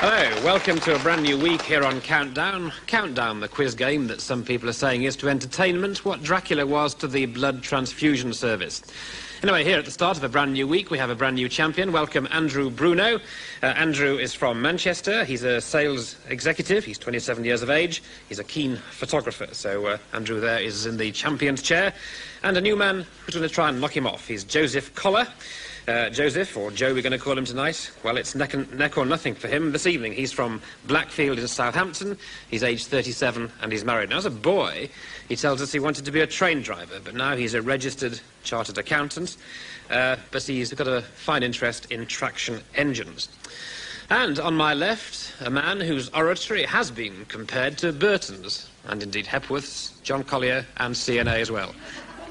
Hello, welcome to a brand new week here on Countdown. Countdown, the quiz game that some people are saying is to entertainment what Dracula was to the blood transfusion service. Anyway, here at the start of a brand new week, we have a brand new champion. Welcome, Andrew Bruno. Andrew is from Manchester. He's a sales executive. He's 27 years of age. He's a keen photographer. So Andrew there is in the champion's chair. And a new man who's going to try and knock him off. He's Joseph Collar. Joseph, or Joe we're going to call him tonight, well, it's neck or nothing for him this evening. He's from Blackfield in Southampton. He's aged 37 and he's married. Now, as a boy, he tells us he wanted to be a train driver, but now he's a registered chartered accountant, but he's got a fine interest in traction engines. And on my left, a man whose oratory has been compared to Burton's, and indeed Hepworth's, John Collier, and CNA as well.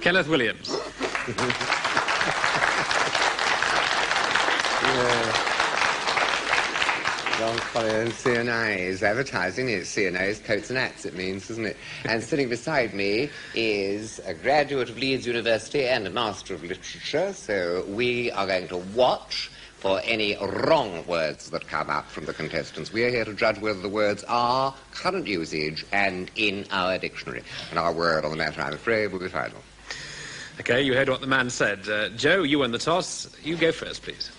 Kenneth Williams. John Collier and CNA is advertising. It's CNA's coats and hats, it means, isn't it? And sitting beside me is a graduate of Leeds University and a Master of Literature, so we are going to watch for any wrong words that come up from the contestants. We are here to judge whether the words are current usage and in our dictionary. And our word on the matter, I'm afraid, will be final. OK, you heard what the man said. Joe, you won the toss. You go first, please.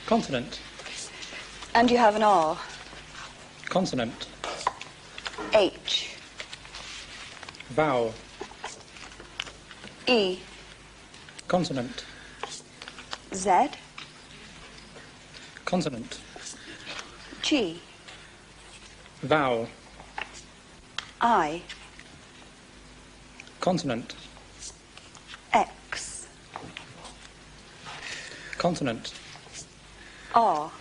Consonant. And you have an R. Consonant. H. Vowel. E. Consonant. Z. Consonant. G. Vowel. I. Consonant. X. Consonant. R.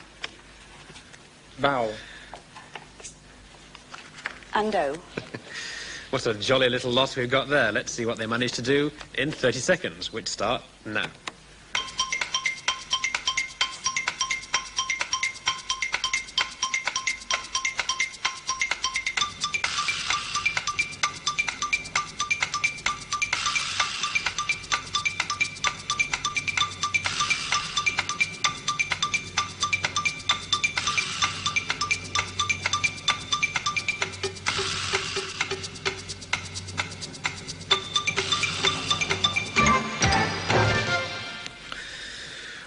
Vowel. And O. What a jolly little lot we've got there. Let's see what they managed to do in 30 seconds, which start now.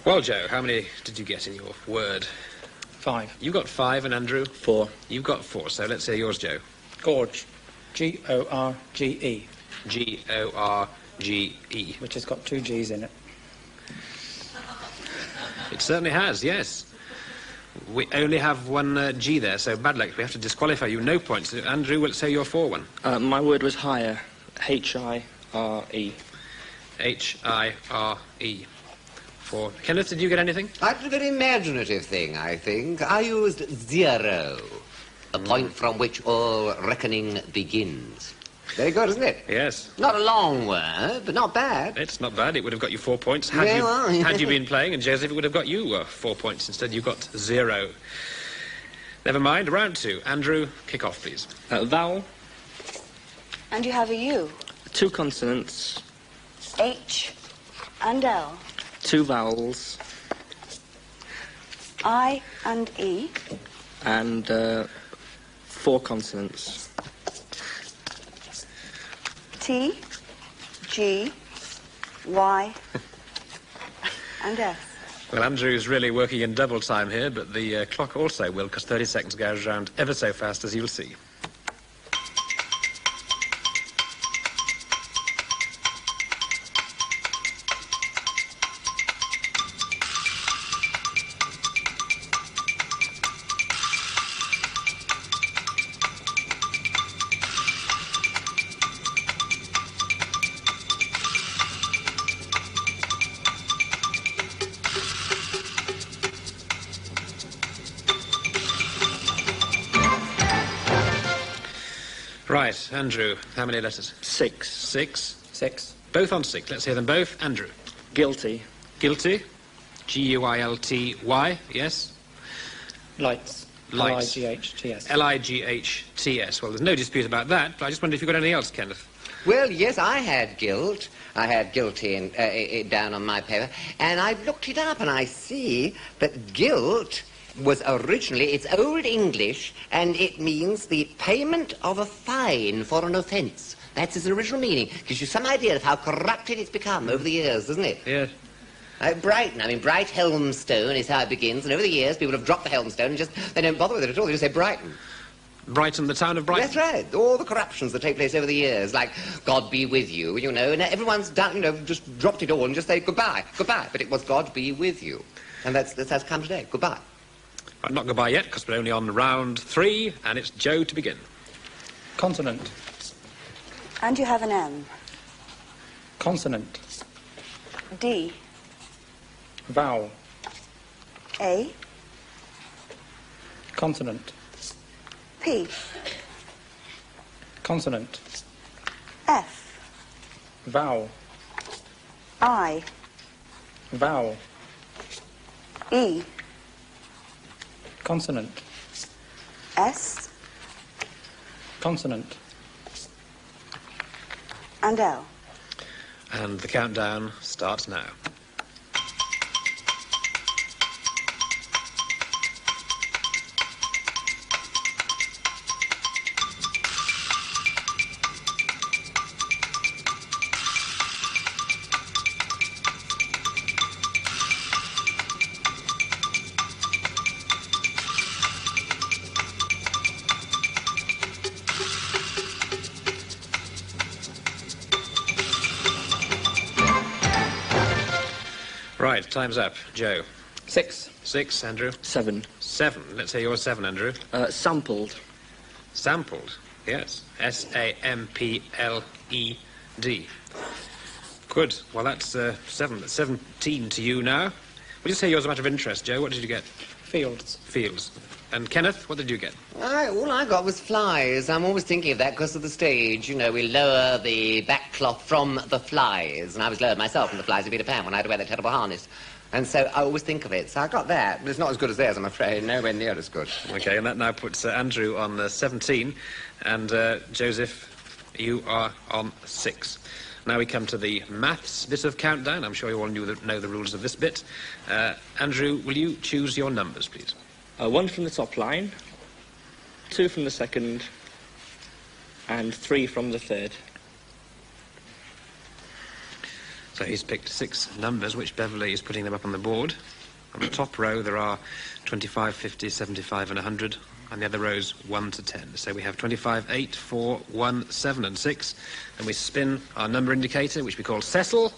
Well, Joe, how many did you get in your word? 5. You got 5, and Andrew? 4. You got 4, so let's hear yours, Joe. Gorge. G-O-R-G-E. G-O-R-G-E. Which has got 2 G's in it. It certainly has, yes. We only have 1 G there, so bad luck. We have to disqualify you. No points. Andrew, will say your 4 one. My word was higher. H-I-R-E. H-I-R-E. 4. Kenneth, did you get anything? I did a very imaginative thing, I think. I used 0, a point from which all reckoning begins. Very good, isn't it? Yes. Not a long word, but not bad. It's not bad. It would have got you 4 points had you been playing, and Joseph, it would have got you 4 points. Instead, you got 0. Never mind. Round 2. Andrew, kick off, please. Vowel. And you have a U. 2 consonants. H. And L. 2 vowels. I and E. And 4 consonants. T. G. Y. And S. Well, Andrew's really working in double time here, but the clock also will, because 30 seconds goes round ever so fast, as you'll see. Right, Andrew, how many letters? 6. 6? 6. Both on 6. Let's hear them both. Andrew. Guilty. Guilty. G-U-I-L-T-Y, yes? Lights. Lights. L-I-G-H-T-S. L-I-G-H-T-S. Well, there's no dispute about that, but I just wondered if you got anything else, Kenneth. Well, yes, I had guilt. I had guilty down on my paper, and I looked it up, and I see that guilt was originally, it's Old English, and it means the payment of a fine for an offence. That's its original meaning. Gives you some idea of how corrupted it's become over the years, doesn't it? Yeah. Brighton, I mean, Bright Helmstone is how it begins, and over the years people have dropped the Helmstone and they don't bother with it at all, they just say Brighton. Brighton, the town of Brighton. That's right. All the corruptions that take place over the years, like God be with you, you know, and everyone's done, you know, just dropped it all and just say goodbye, goodbye. But it was God be with you. And that's come today. Goodbye. Right, not goodbye yet, because we're only on round 3, and it's Joe to begin. Consonant. And you have an M. Consonant. D. Vowel. A. Consonant. P. Consonant. F. Vowel. I. Vowel. E. Consonant. S. Consonant. And L. And the countdown starts now. Right, time's up. Joe. 6. 6, Andrew. 7. 7. Let's say yours 7, Andrew. Sampled. Sampled, yes. S-A-M-P-L-E-D. Good. Well, that's 7. That's 17 to you now. Would you say yours a matter of interest, Joe? What did you get? Fields. Fields. And Kenneth, what did you get? All I got was flies. I'm always thinking of that because of the stage. You know, we lower the back cloth from the flies. And I was lowered myself from the flies of Peter Pan when I had to wear that terrible harness. And so I always think of it. So I got that. But it's not as good as theirs, I'm afraid. Nowhere near as good. OK, and that now puts Andrew on 17. And Joseph, you are on 6. Now we come to the maths bit of countdown. I'm sure you all know the rules of this bit. Andrew, will you choose your numbers, please? 1 from the top line, 2 from the second, and 3 from the third. So he's picked 6 numbers, which Beverly is putting them up on the board. On the top row, there are 25, 50, 75, and 100. On the other rows, 1 to 10. So we have 25, 8, 4, 1, 7, and 6. And we spin our number indicator, which we call Cecil.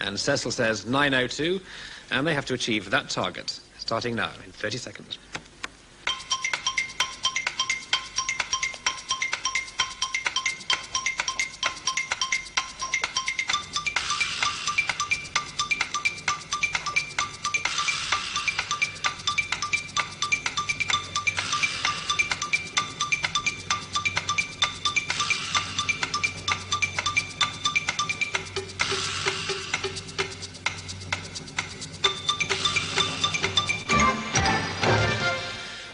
And Cecil says 902. And they have to achieve that target, starting now, in 30 seconds.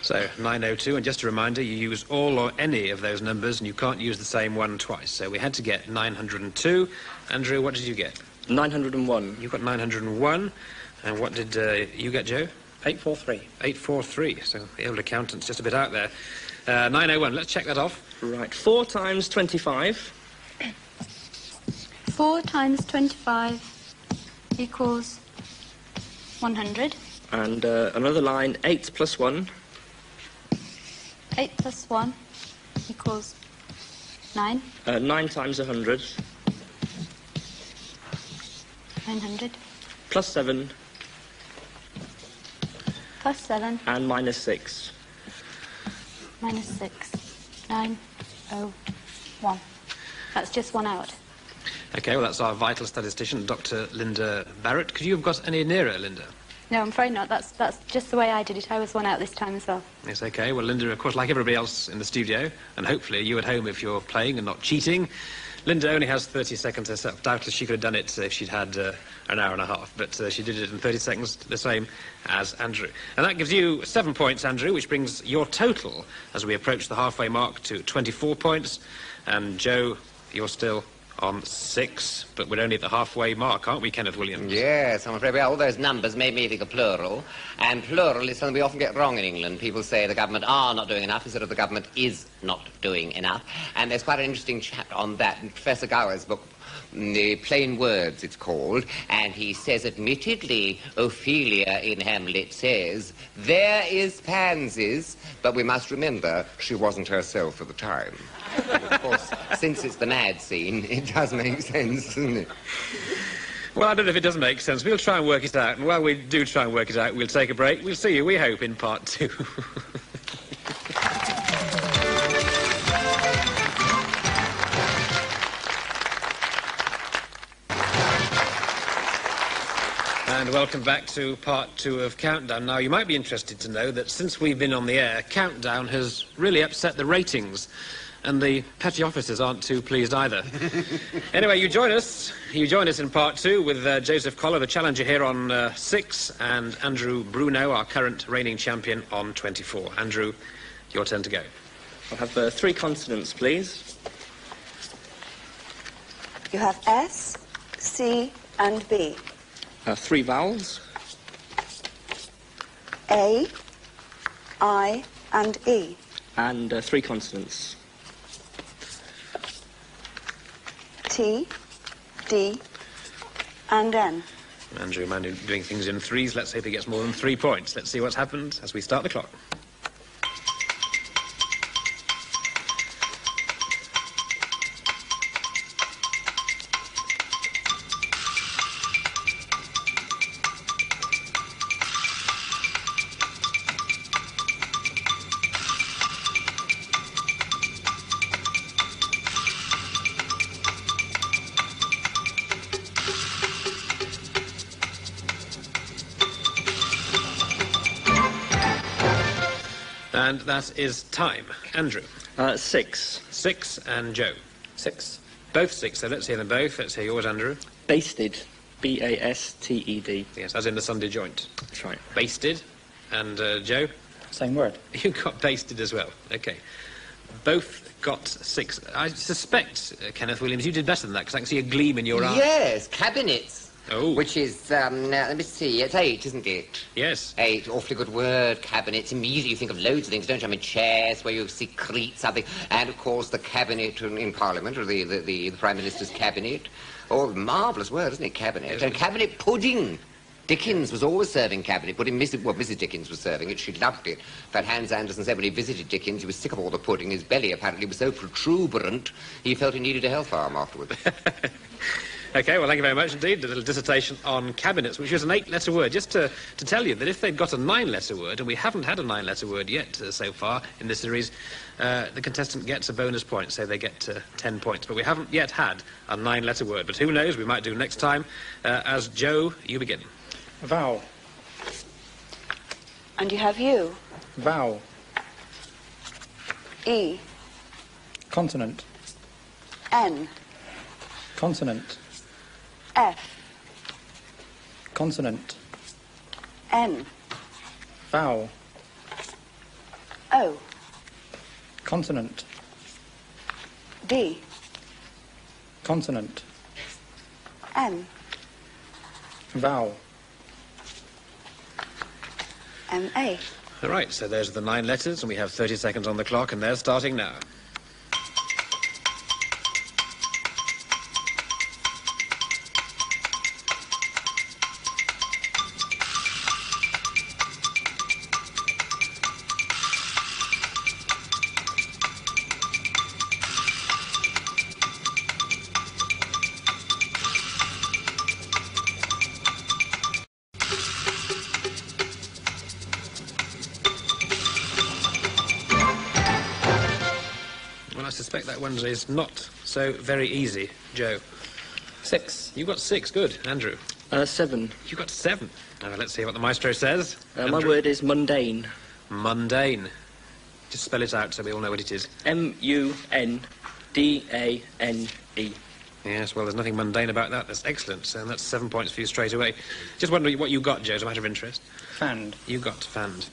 So 902, and just a reminder, you use all or any of those numbers, and you can't use the same one twice. So we had to get 902. Andrew, what did you get? 901. You got 901. And what did you get, Joe? 843. 843. So the old accountant's just a bit out there. 901. Let's check that off. Right. 4 times 25. 4 times 25 equals 100. And another line, 8 plus 1. 8 plus 1 equals 9. 9 times 100. 900. Plus 7. Plus 7 And minus 6. minus 6. 901. That's just 1 out. OK, well, that's our vital statistician, Dr. Linda Barrett. Could you have got any nearer, Linda? No, I'm afraid not. That's just the way I did it. I was 1 out this time as well. Yes, OK. Well, Linda, of course, like everybody else in the studio, and hopefully you at home if you're playing and not cheating, Linda only has 30 seconds herself. Doubtless she could have done it if she'd had an hour and a half, but she did it in 30 seconds, the same as Andrew. And that gives you 7 points, Andrew, which brings your total, as we approach the halfway mark, to 24 points. And Joe, you're still on 6, but we're only at the halfway mark, aren't we, Kenneth Williams? Yes, I'm afraid all those numbers made me think of plural, and plural is something we often get wrong in England. People say the government are not doing enough instead of the government is not doing enough, and there's quite an interesting chapter on that in Professor Gower's book, The Plain Words, it's called, and he says, admittedly, Ophelia in Hamlet says, there is pansies, but we must remember she wasn't herself at the time. And of course, since it's the mad scene, it does make sense, doesn't it? Well, I don't know if it does make sense. We'll try and work it out, and while we do try and work it out, we'll take a break. We'll see you, we hope, in part 2. And welcome back to part 2 of Countdown. Now, you might be interested to know that since we've been on the air, Countdown has really upset the ratings, and the petty officers aren't too pleased either. Anyway, you join us in part 2 with Joseph Collar, the challenger here on 6, and Andrew Bruno, our current reigning champion, on 24. Andrew, your turn to go. I'll have 3 consonants, please. You have S, C, and B. 3 vowels. A, I, and E. And 3 consonants. T, D, and N. Andrew, man, doing things in 3s. Let's hope he gets more than 3 points. Let's see what's happened as we start the clock. And that is time. Andrew. 6. 6, and Joe. 6. Both 6, so let's hear them both. Let's hear yours, Andrew. Basted. B-A-S-T-E-D. Yes, as in the Sunday joint. That's right. Basted. And Joe? Same word. You got basted as well. OK. Both got 6. I suspect, Kenneth Williams, you did better than that, because I can see a gleam in your eye. Yes, cabinets. Oh. Which is, let me see, it's 8, isn't it? Yes. 8, awfully good word, cabinets. Immediately you think of loads of things, don't you? I mean, chairs where you secrete something, and of course the cabinet in Parliament, or the Prime Minister's cabinet. Oh, marvellous word, isn't it, cabinet? Yes. And cabinet pudding. Dickens was always serving cabinet pudding. Mrs. Dickens was serving it. She loved it. In fact, Hans Andersen said when he visited Dickens, he was sick of all the pudding. His belly apparently was so protuberant, he felt he needed a health farm afterwards. OK, well, thank you very much indeed. A little dissertation on cabinets, which is an 8-letter word. Just to tell you that if they'd got a 9-letter word, and we haven't had a 9-letter word yet so far in this series, the contestant gets a bonus point, so they get 10 points. But we haven't yet had a 9-letter word. But who knows, we might do next time. As Joe, you begin. Vowel. And you have U, Vowel. E, Consonant. N, Consonant. F, Consonant. N, Vowel. O, Consonant. D, Consonant. M, Vowel. M-A. All right, so those are the 9 letters, and we have 30 seconds on the clock, and they're starting now. Well, I suspect that one is not so very easy. Joe. 6. You got 6, good. Andrew. 7. You got 7. Now, let's see what the maestro says. My Andrew. word is mundane. Mundane. Just spell it out so we all know what it is. M-U-N-D-A-N-E. Yes, well, there's nothing mundane about that. That's excellent. And that's 7 points for you straight away. Just wondering what you got, Joe, as a matter of interest. Fanned. You got fanned.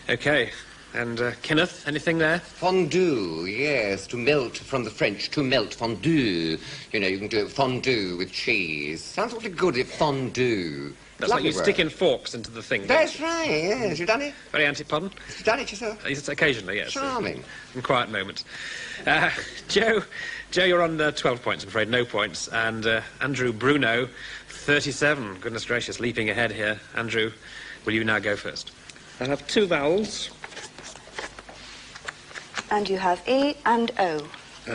OK. And Kenneth, anything there? Fondue, yes, to melt, from the French, to melt, fondue. You know, you can do it fondue with cheese. Sounds awfully good, fondue. That's like you sticking forks into the thing. That's right, yes. You've done it? Very anti-pardon? You've done it yourself? Occasionally, yes. Charming. In quiet moments. Joe, you're on 12 points, I'm afraid, no points. And Andrew Bruno, 37. Goodness gracious, leaping ahead here. Andrew, will you now go first? I have 2 vowels. And you have E and O.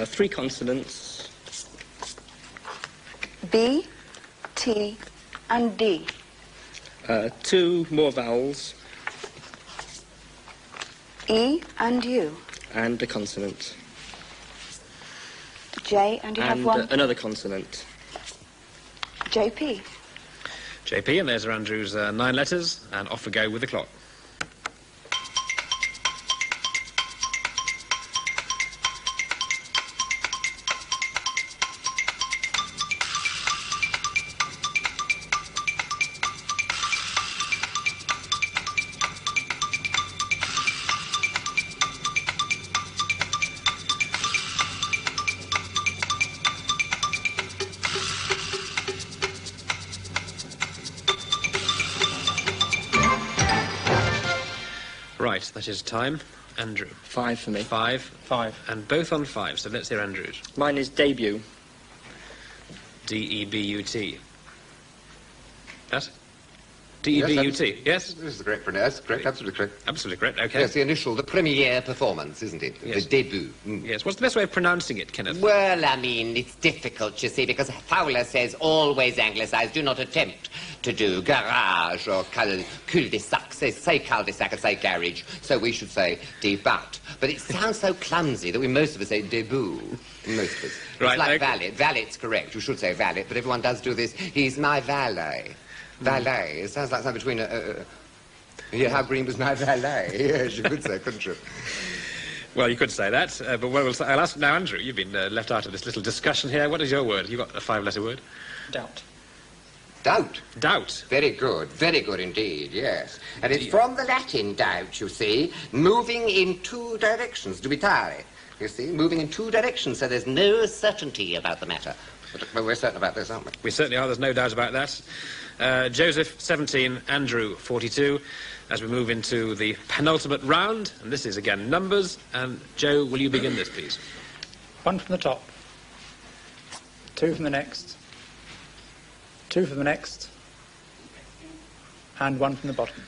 3 consonants. B, T, and D. 2 more vowels. E and U. And a consonant. J, and you have And one. another consonant. JP. JP, and there's Andrew's 9 letters, and off we go with the clock. Right, that is time. Andrew. 5 for me. 5. 5. And both on 5, so let's hear Andrew's. Mine is debut. D-E-B-U-T. That? D-E-B-U-T, yes? This is the correct pronunciation. Correct, absolutely correct. Absolutely correct, OK. Yes, the initial, the premiere performance, isn't it? Yes. The debut. Yes, what's the best way of pronouncing it, Kenneth? Well, I mean, it's difficult, you see, because Fowler says always anglicised. Do not attempt to do garage or cul-de-sac. Say cul-de-sac and say garage. So we should say debut. But it sounds so clumsy that most of us say debut. Most of us. Right, it's like okay. valet. Valet's correct. You should say valet, but everyone does do this. He's my valet. Valet. It sounds like something between yeah, how green was my valet? Yes, you could say, couldn't you? Well, you could say that, but I'll ask now, Andrew. You've been left out of this little discussion here. What is your word? You've got a 5-letter word. Doubt. Doubt. Doubt. Very good indeed, yes. And it's from the Latin doubt, you see, moving in 2 directions, dubitare. You see, moving in 2 directions, so there's no certainty about the matter. But we're certain about this, aren't we? We certainly are, there's no doubt about that. Joseph, 17, Andrew, 42, as we move into the penultimate round, and this is again numbers, and Joe, will you begin this, please? 1 from the top. 2 from the next. 2 from the next. And 1 from the bottom.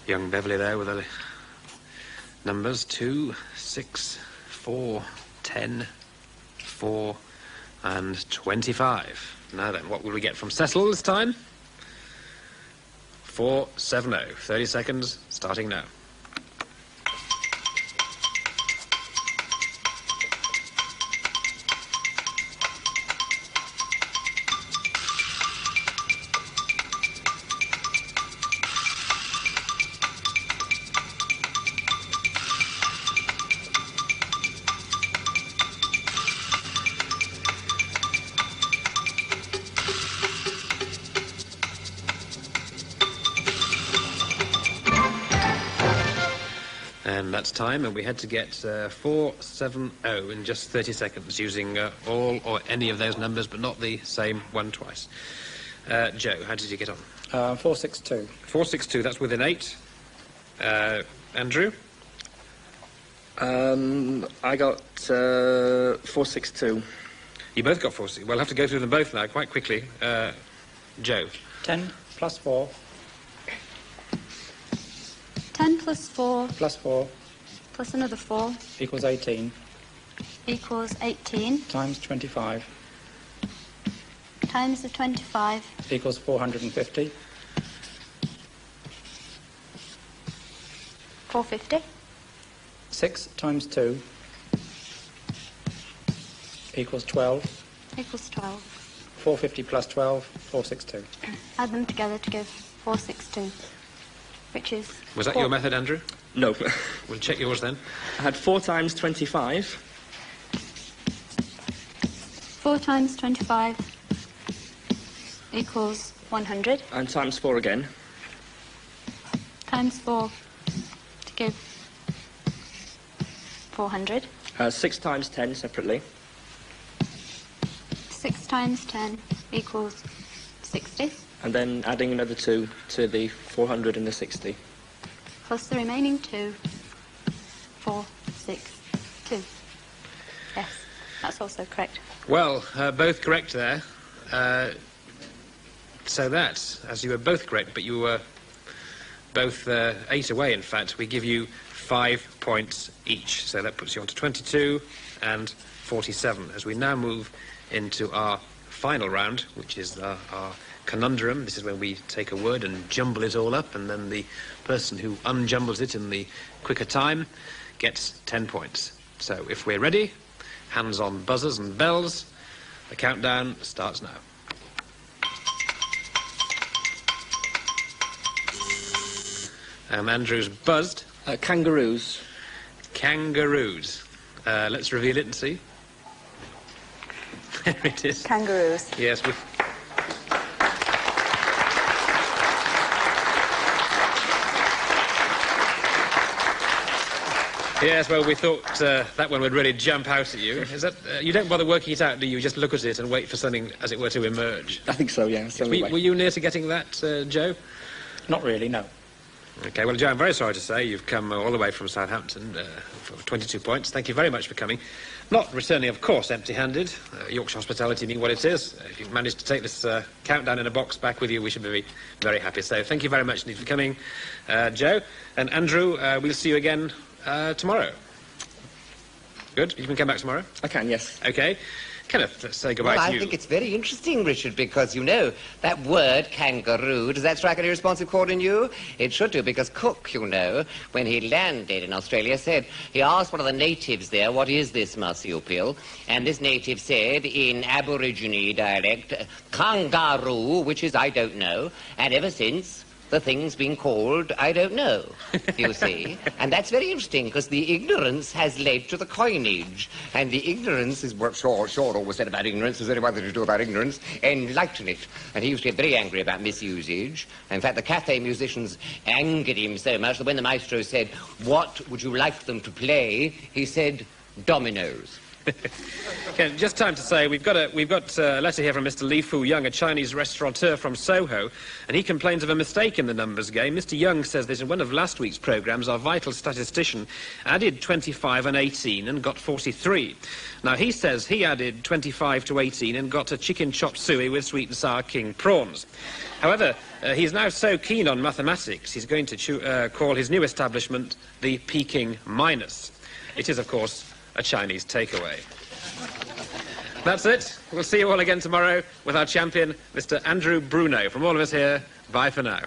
Young Beverly there with the numbers 2, 6, 4, 10, 4, and 25. Now then, what will we get from Cecil this time? 470. 30 seconds, starting now. And that's time, and we had to get 470 in just 30 seconds, using all or any of those numbers, but not the same one twice. Joe, how did you get on? 462. 462, that's within 8. Andrew? I got 462. You both got 460. Well, I'll have to go through them both now, quite quickly. Joe? 10 plus 4 10 plus 4 plus 4 plus another 4 equals 18 equals 18 times 25 times the 25 equals 450. 450 6 times 2 equals 12. equals 12. 450 plus 12, 462. Add them together to give 462, which is... Was that your method, Andrew? No. We'll check yours then. I had 4 times 25. 4 times 25 equals 100. And times 4 again. times 4 to give 400. 6 times 10 separately. 6 times 10 equals 60. And then adding another 2 to the 400 and the 60. Plus the remaining 2. 4, 6, 2. Yes, that's also correct. Well, both correct there. So that, as you were both correct, but you were both 8 away, in fact, we give you 5 points each. So that puts you on to 22 and 47. As we now move into our final round, which is our conundrum. This is when we take a word and jumble it all up, and then the person who unjumbles it in the quicker time gets 10 points. So if we're ready, hands on buzzers and bells, the countdown starts now. Andrew's buzzed. Kangaroos. Kangaroos. Let's reveal it and see. There it is. Kangaroos. Yes, we... Yes, well, we thought that one would really jump out at you. Is that you don't bother working it out, do you? You just look at it and wait for something, as it were, to emerge. I think so, yeah. Were you near to getting that, Joe? Not really, no. OK, well, Joe, I'm very sorry to say you've come all the way from Southampton for 22 points. Thank you very much for coming. Not returning, of course, empty-handed. Yorkshire hospitality being what it is. If you've managed to take this countdown in a box back with you, we should be very happy. So thank you very much indeed for coming, Joe. And Andrew, we'll see you again tomorrow. Good? You can come back tomorrow? I can, yes. OK. Kenneth, let's say goodbye Well, to I you. think it's very interesting, Richard, because, you know, that word kangaroo, does that strike any responsive chord in you? It should do, because Cook, you know, when he landed in Australia, he asked one of the natives there, what is this marsupial? And this native said, in Aborigine dialect, kangaroo, which is I don't know, and ever since, the thing's been called I don't know, you see. And that's very interesting, because the ignorance has led to the coinage. And the ignorance is what Shaw always said about ignorance. There's only one thing to do about ignorance, enlighten it. And he used to get very angry about misusage. In fact, the cafe musicians angered him so much that when the maestro said, what would you like them to play, he said, dominoes. Okay, just time to say we've got a letter here from Mr. Li Fu Young, a Chinese restaurateur from Soho, and he complains of a mistake in the numbers game. Mr. Young says that in one of last week's programmes, our vital statistician added 25 and 18 and got 43. Now, he says he added 25 to 18 and got a chicken chop suey with sweet and sour king prawns. However, he's now so keen on mathematics, he's going to call his new establishment the Peking Minus. It is, of course, a Chinese takeaway. That's it. We'll see you all again tomorrow with our champion, Mr. Andrew Bruno. From all of us here, bye for now.